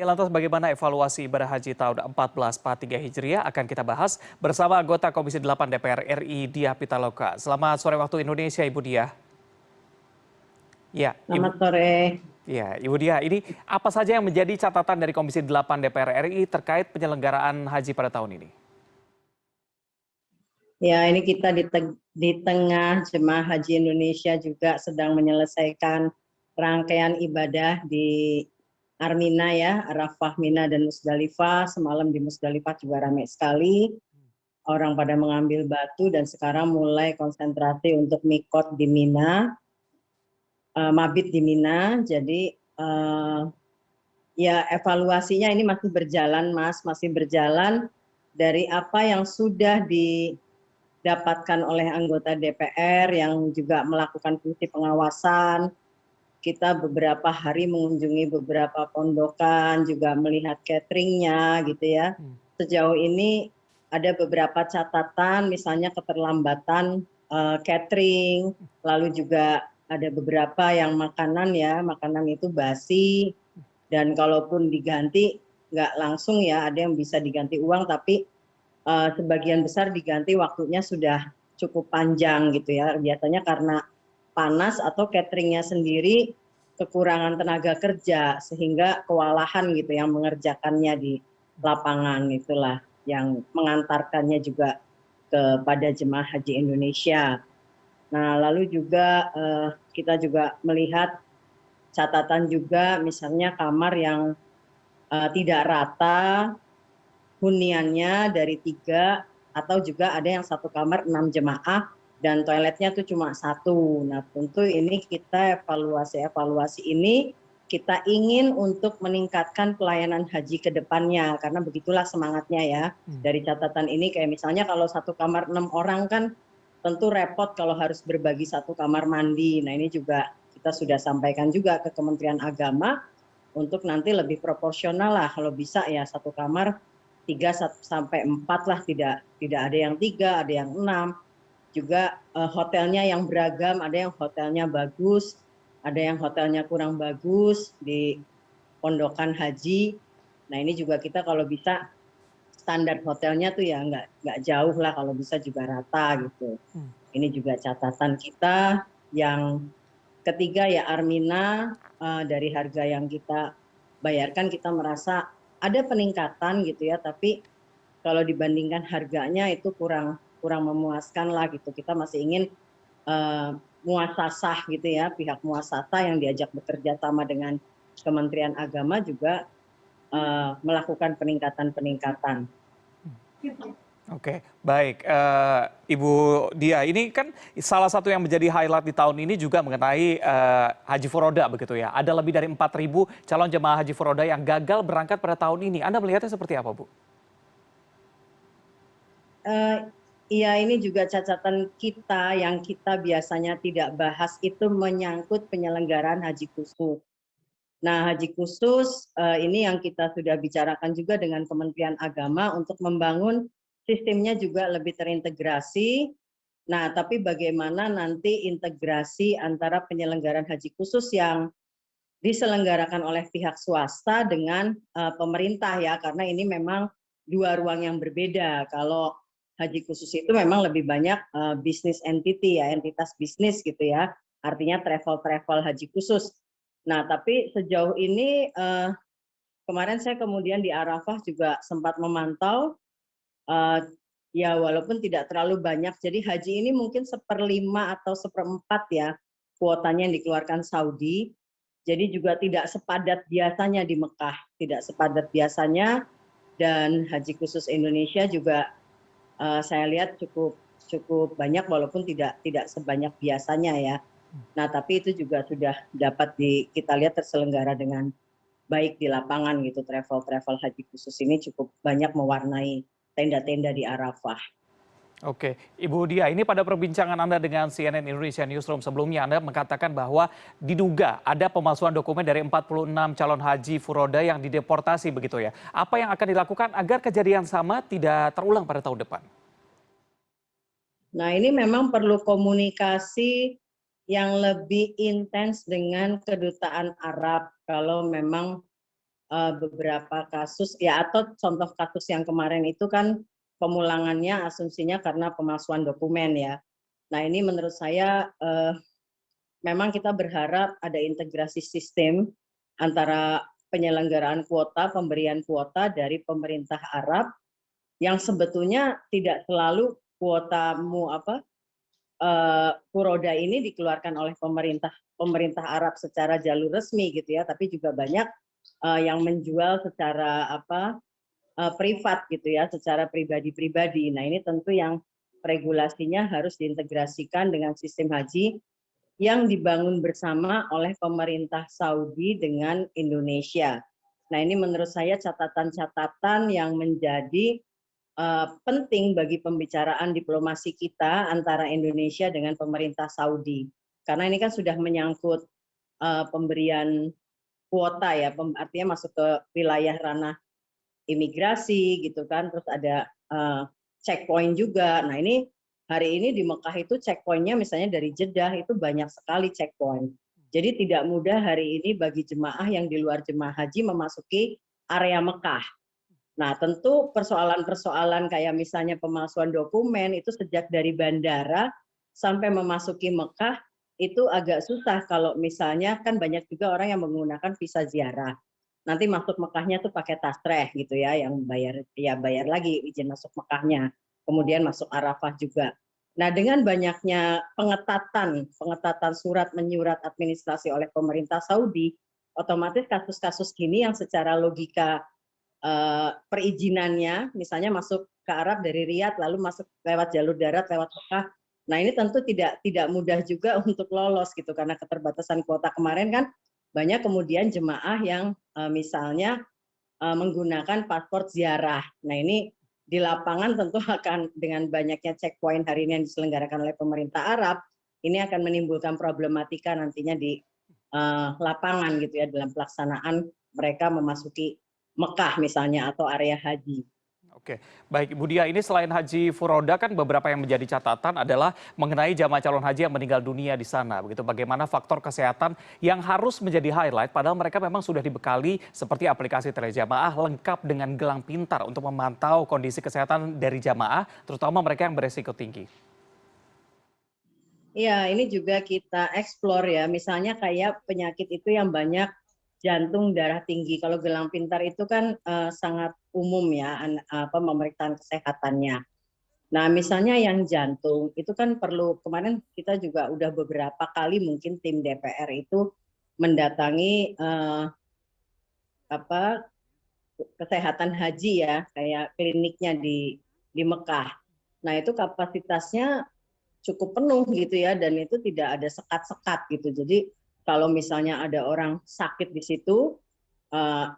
lantas bagaimana evaluasi ibadah haji tahun 1443 Hijriah akan kita bahas bersama anggota Komisi 8 DPR RI Diah Pitaloka. Selamat sore waktu Indonesia, Ibu Diah. Ya, Selamat sore. Ibu Diah, ini apa saja yang menjadi catatan dari Komisi 8 DPR RI terkait penyelenggaraan haji pada tahun ini? Ya, ini kita di tengah jemaah haji Indonesia juga sedang menyelesaikan rangkaian ibadah di Armina ya, Arafah, Mina, dan Musdalifah. Semalam di Musdalifah juga ramai sekali. Orang pada mengambil batu dan sekarang mulai konsentrasi untuk mikot di Mina, mabit di Mina. Jadi ya evaluasinya ini masih berjalan, Mas, masih berjalan dari apa yang sudah didapatkan oleh anggota DPR yang juga melakukan fungsi pengawasan. Kita beberapa hari mengunjungi beberapa pondokan, juga melihat cateringnya gitu ya. Sejauh ini ada beberapa catatan, misalnya keterlambatan catering, lalu juga ada beberapa yang makanan ya, makanan itu basi, dan kalaupun diganti nggak langsung ya, ada yang bisa diganti uang, tapi sebagian besar diganti waktunya sudah cukup panjang gitu ya. Biasanya karena panas atau cateringnya sendiri kekurangan tenaga kerja sehingga kewalahan gitu yang mengerjakannya di lapangan, itulah yang mengantarkannya juga kepada jemaah haji Indonesia. Nah, lalu juga kita juga melihat catatan juga misalnya kamar yang tidak rata huniannya dari 3, atau juga ada yang satu kamar 6 jemaah dan toiletnya tuh cuma 1. Nah, tentu ini kita evaluasi ini kita ingin untuk meningkatkan pelayanan haji ke depannya, karena begitulah semangatnya ya. Dari catatan ini kayak misalnya kalau satu kamar 6 orang kan tentu repot kalau harus berbagi satu kamar mandi. Nah, ini juga kita sudah sampaikan juga ke Kementerian Agama untuk nanti lebih proporsional lah, kalau bisa ya satu kamar 3 sampai 4 lah, tidak ada yang 3, ada yang 6. Juga hotelnya yang beragam, ada yang hotelnya bagus, ada yang hotelnya kurang bagus di pondokan haji. Nah, ini juga kita kalau bisa standar hotelnya tuh ya nggak jauh lah, kalau bisa juga rata gitu. Ini juga catatan kita. Yang ketiga ya Armina, dari harga yang kita bayarkan kita merasa ada peningkatan gitu ya, tapi kalau dibandingkan harganya itu kurang memuaskan lah gitu. Kita masih ingin muasasah gitu ya, pihak muasasah yang diajak bekerja sama dengan Kementerian Agama juga melakukan peningkatan. Oke, baik. Ibu Diah, ini kan salah satu yang menjadi highlight di tahun ini juga mengenai Haji Furoda begitu ya. Ada lebih dari 4.000 calon jemaah Haji Furoda yang gagal berangkat pada tahun ini. Anda melihatnya seperti apa, Bu? Iya, ini juga catatan kita yang kita biasanya tidak bahas, itu menyangkut penyelenggaraan haji khusus. Nah, haji khusus ini yang kita sudah bicarakan juga dengan Kementerian Agama untuk membangun sistemnya juga lebih terintegrasi. Nah, tapi bagaimana nanti integrasi antara penyelenggaraan haji khusus yang diselenggarakan oleh pihak swasta dengan pemerintah ya, karena ini memang dua ruang yang berbeda. Kalau haji khusus itu memang lebih banyak bisnis entity ya, entitas bisnis gitu ya, artinya travel haji khusus. Nah, tapi sejauh ini kemarin saya kemudian di Arafah juga sempat memantau, ya walaupun tidak terlalu banyak, jadi haji ini mungkin 1/5 atau 1/4 ya kuotanya yang dikeluarkan Saudi. Jadi juga tidak sepadat biasanya di Mekah, tidak sepadat biasanya, dan haji khusus Indonesia juga saya lihat cukup banyak walaupun tidak sebanyak biasanya ya. Nah, tapi itu juga sudah dapat kita lihat terselenggara dengan baik di lapangan gitu. Travel haji khusus ini cukup banyak mewarnai tenda-tenda di Arafah. Oke, Ibu Diah, ini pada perbincangan Anda dengan CNN Indonesia Newsroom sebelumnya, Anda mengatakan bahwa diduga ada pemalsuan dokumen dari 46 calon haji Furoda yang dideportasi begitu ya. Apa yang akan dilakukan agar kejadian sama tidak terulang pada tahun depan? Nah, ini memang perlu komunikasi yang lebih intens dengan kedutaan Arab kalau memang beberapa kasus ya, atau contoh kasus yang kemarin itu kan pemulangannya asumsinya karena pemalsuan dokumen ya. Nah ini menurut saya memang kita berharap ada integrasi sistem antara penyelenggaraan kuota, pemberian kuota dari pemerintah Arab yang sebetulnya tidak selalu kuotamu Furoda ini dikeluarkan oleh pemerintah Arab secara jalur resmi gitu ya, tapi juga banyak yang menjual secara privat gitu ya, secara pribadi-pribadi. Nah ini tentu yang regulasinya harus diintegrasikan dengan sistem haji yang dibangun bersama oleh pemerintah Saudi dengan Indonesia. Nah ini menurut saya catatan-catatan yang menjadi penting bagi pembicaraan diplomasi kita antara Indonesia dengan pemerintah Saudi. Karena ini kan sudah menyangkut pemberian kuota ya, artinya masuk ke wilayah ranah imigrasi gitu kan, terus ada checkpoint juga. Nah ini hari ini di Mekah itu checkpointnya misalnya dari Jeddah itu banyak sekali checkpoint. Jadi tidak mudah hari ini bagi jemaah yang di luar jemaah haji memasuki area Mekah. Nah tentu persoalan-persoalan kayak misalnya pemalsuan dokumen itu sejak dari bandara sampai memasuki Mekah itu agak susah kalau misalnya kan banyak juga orang yang menggunakan visa ziarah. Nanti masuk Mekahnya tuh pakai tasreh gitu ya, yang bayar lagi izin masuk Mekahnya. Kemudian masuk Arafah juga. Nah, dengan banyaknya pengetatan surat menyurat administrasi oleh pemerintah Saudi, otomatis kasus-kasus gini yang secara logika perizinannya, misalnya masuk ke Arab dari Riyadh lalu masuk lewat jalur darat lewat Mekah. Nah, ini tentu tidak mudah juga untuk lolos gitu karena keterbatasan kuota kemarin kan banyak kemudian jemaah yang misalnya menggunakan paspor ziarah. Nah ini di lapangan tentu akan dengan banyaknya checkpoint hari ini yang diselenggarakan oleh pemerintah Arab, ini akan menimbulkan problematika nantinya di lapangan gitu ya dalam pelaksanaan mereka memasuki Mekah misalnya atau area haji. Oke, baik Ibu Dia, ini selain haji furoda kan beberapa yang menjadi catatan adalah mengenai jamaah calon haji yang meninggal dunia di sana. Begitu bagaimana faktor kesehatan yang harus menjadi highlight padahal mereka memang sudah dibekali seperti aplikasi telejamaah lengkap dengan gelang pintar untuk memantau kondisi kesehatan dari jamaah, terutama mereka yang beresiko tinggi. Iya, ini juga kita explore ya. Misalnya kayak penyakit itu yang banyak jantung, darah tinggi. Kalau gelang pintar itu kan sangat umum ya, pemeriksaan kesehatannya. Nah, misalnya yang jantung itu kan perlu, kemarin kita juga udah beberapa kali mungkin tim DPR itu mendatangi kesehatan haji ya, kayak kliniknya di Mekah. Nah, itu kapasitasnya cukup penuh gitu ya, dan itu tidak ada sekat-sekat gitu. Jadi kalau misalnya ada orang sakit di situ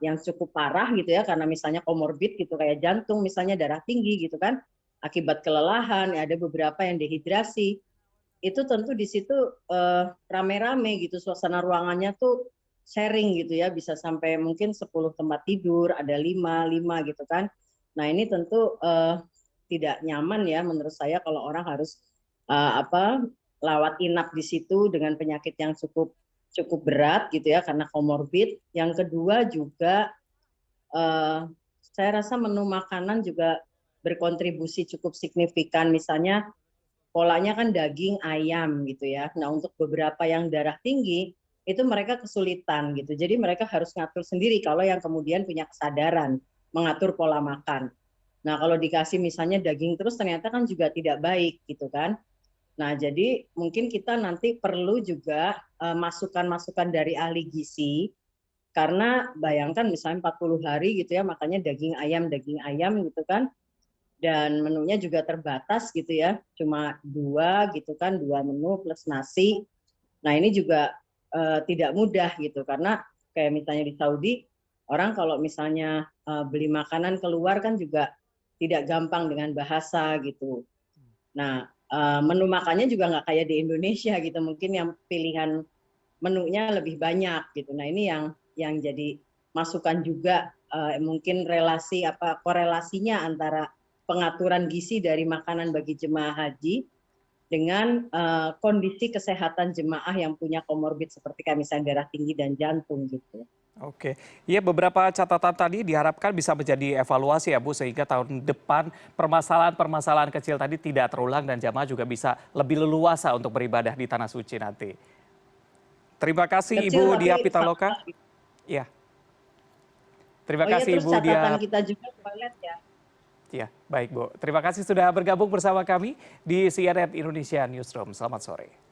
yang cukup parah gitu ya, karena misalnya komorbid gitu kayak jantung misalnya, darah tinggi gitu kan, akibat kelelahan, ya ada beberapa yang dehidrasi, itu tentu di situ rame-rame gitu, suasana ruangannya tuh sharing gitu ya, bisa sampai mungkin 10 tempat tidur, ada 5 gitu kan. Nah ini tentu tidak nyaman ya menurut saya kalau orang harus lawat inap di situ dengan penyakit yang cukup berat gitu ya karena komorbid. Yang kedua juga saya rasa menu makanan juga berkontribusi cukup signifikan. Misalnya polanya kan daging ayam gitu ya. Nah untuk beberapa yang darah tinggi itu mereka kesulitan gitu. Jadi mereka harus ngatur sendiri kalau yang kemudian punya kesadaran mengatur pola makan. Nah kalau dikasih misalnya daging terus ternyata kan juga tidak baik gitu kan. Nah, jadi mungkin kita nanti perlu juga masukan-masukan dari ahli gizi, karena bayangkan misalnya 40 hari gitu ya, makanya daging ayam gitu kan, dan menunya juga terbatas gitu ya, cuma 2 gitu kan, 2 menu plus nasi. Nah, ini juga tidak mudah gitu, karena kayak misalnya di Saudi, orang kalau misalnya beli makanan keluar kan juga tidak gampang dengan bahasa gitu. Nah, menu makannya juga nggak kayak di Indonesia gitu, mungkin yang pilihan menunya lebih banyak gitu. Nah ini yang jadi masukan juga, mungkin korelasinya antara pengaturan gizi dari makanan bagi jemaah haji dengan kondisi kesehatan jemaah yang punya komorbid seperti misalnya darah tinggi dan jantung gitu. Oke, ya beberapa catatan tadi diharapkan bisa menjadi evaluasi ya Bu, sehingga tahun depan permasalahan-permasalahan kecil tadi tidak terulang dan jamaah juga bisa lebih leluasa untuk beribadah di Tanah Suci nanti. Terima kasih Kecil Ibu tapi Dia Pitaloka. Ya, terima oh iya, kasih terus Ibu catatan Dia. kita juga toilet ya. Ya, baik Bu. Terima kasih sudah bergabung bersama kami di CNN Indonesia Newsroom. Selamat sore.